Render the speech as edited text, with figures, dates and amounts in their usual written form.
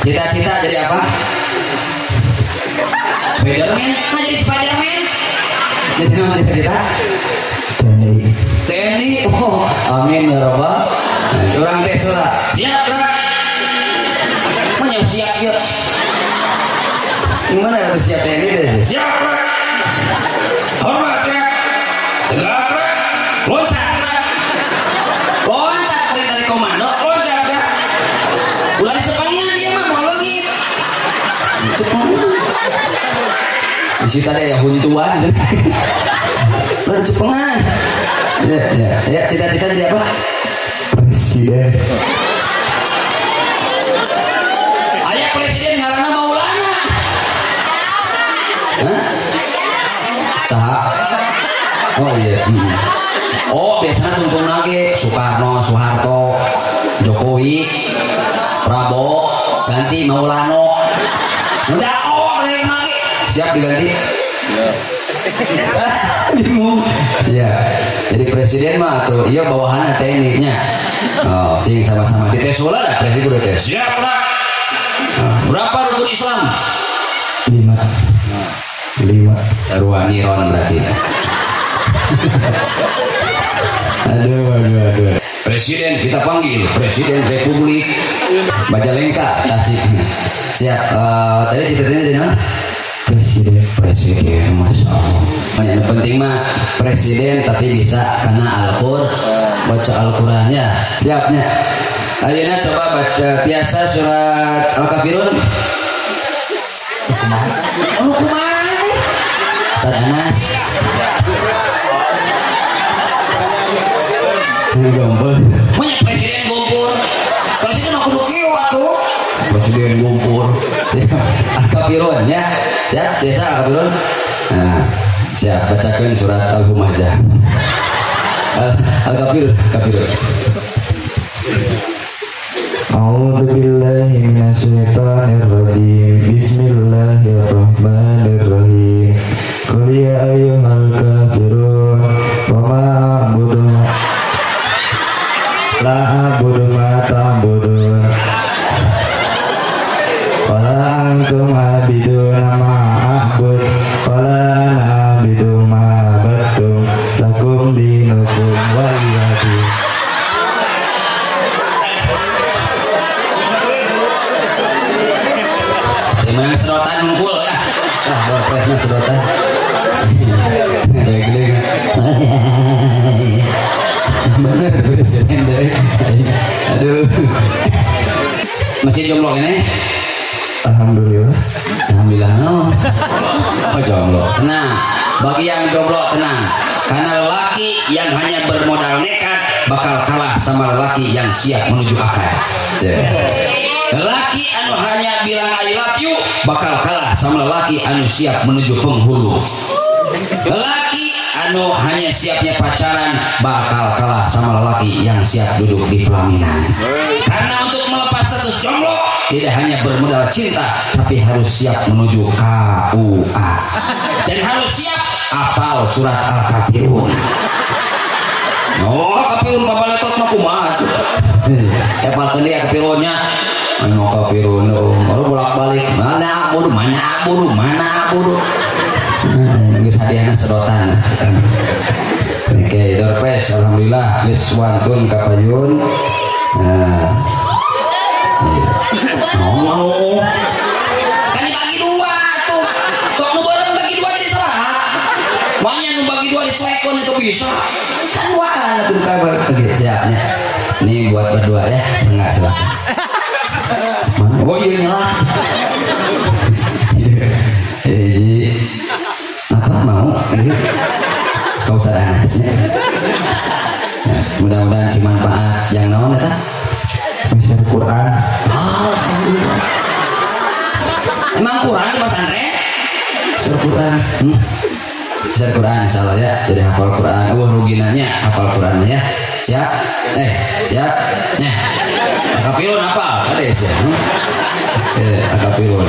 Cita-cita jadi apa? Spiderman? Nah jadi Spiderman? Jadi nama cita-cita? TNI. Oh, amin ya Rabbal. Orang tes lah. Siap bro. Mana siap ya? Gimana harus siap TNI deh? Siap bro. Hormat ya. Tegak bro. Loncat. Loncat dari komando. Loncat ya. Ulah di Jepangnya dia mah mau lagi. Jepang. Di situ ada ya huntuan. Udah Jepangan. Ya, cita-cita jadi apa? Presiden. Ayah presiden ngaranna Maulana. Hah? Saha? Oh iya. Oh biasanya tuntun lagi Soekarno, Soeharto, Jokowi, Prabowo, ganti Maulano. Udah keren lagi. Siap diganti? Bingung. Siap. Jadi presiden mah tuh iya bawahannya TNI-nya. Oh, cing sama-sama di tes ulah dah presiden udah tes. Siap lah. Berapa rukun Islam? 5. Sarua niron berarti. Aduh. Presiden kita panggil Presiden Republik Majalengka Tasik. Siap. Tadi cita-citanya jadi apa? Presiden, masya Allah. Yang penting mah presiden tapi bisa karena baca Al-Qurannya. Siapnya. Ayeuna coba baca tiasa surat Al-Kafirun. Lu kumaha? Ustaz Anas. Gompor. Punya presiden gompor. Presiden mah kudu kieu atuh. Presiden gompor. Al-Kafirun ya. Siap, desa Al-Kafirun. Nah, siap bacakan surat Al-Humazah. Al-Kafirun. A'udzu billahi minasyaitonir rajim. Bismillahirrahmanirrahim. Qul ya ayyuhal kafirun wa ma a'budu la a'budu ma ta'budun wa la antum 'abiduna ma a'bud wa la ana 'abidu ma 'abadtum lakum dinukum waliyadin. Gimana sedotan ngumpul ya? Wah, presnya sedotan. Gede. Bener presiden deh. Aduh. Masih jomblo ini? Alhamdulillah no. Oh jomblo. Tenang. Bagi yang jomblo tenang. Karena lelaki yang hanya bermodal nekat bakal kalah sama lelaki yang siap menuju akad. Lelaki anu hanya bilang I love you bakal kalah sama lelaki anu siap menuju penghulu. Lelaki anu hanya siapnya pacaran bakal kalah sama lelaki yang siap duduk di pelaminan. Karena untuk melepas status jomblo tidak hanya bermodal cinta tapi harus siap menuju KUA dan harus siap hafal surat Al-Kafirun. Oh, Kafirun papaletot mah kumaha tuh. Hafalkeun dia Kafirunnya. Anu Kafirun baru bolak-balik mana abudu. Geus hadiahna sedotan. Oke, Dorpes alhamdulillah geus wantun ka payun. Nah. Mau. Kan dibagi dua tuh. Sok nu beureum bagi dua jadi salah. Manya nu bagi dua diselekon itu bisa. Kan wae tuh kabar siapnya. Ini buat berdua ya. Enggak silakan. Oh iya nyala. Jadi apa mau? Kau sadanasnya. Mudah-mudahan cuma manfaat yang naon eta? Bisa Quran. Emang Quran di pesantren? Bisa Quran. Bisa Quran insyaallah ya. Jadi hafal Quran. Ruginanya hafal Quran ya. Siap? Siap. Nah. Kafirun apa? Ada ya. Kafirun.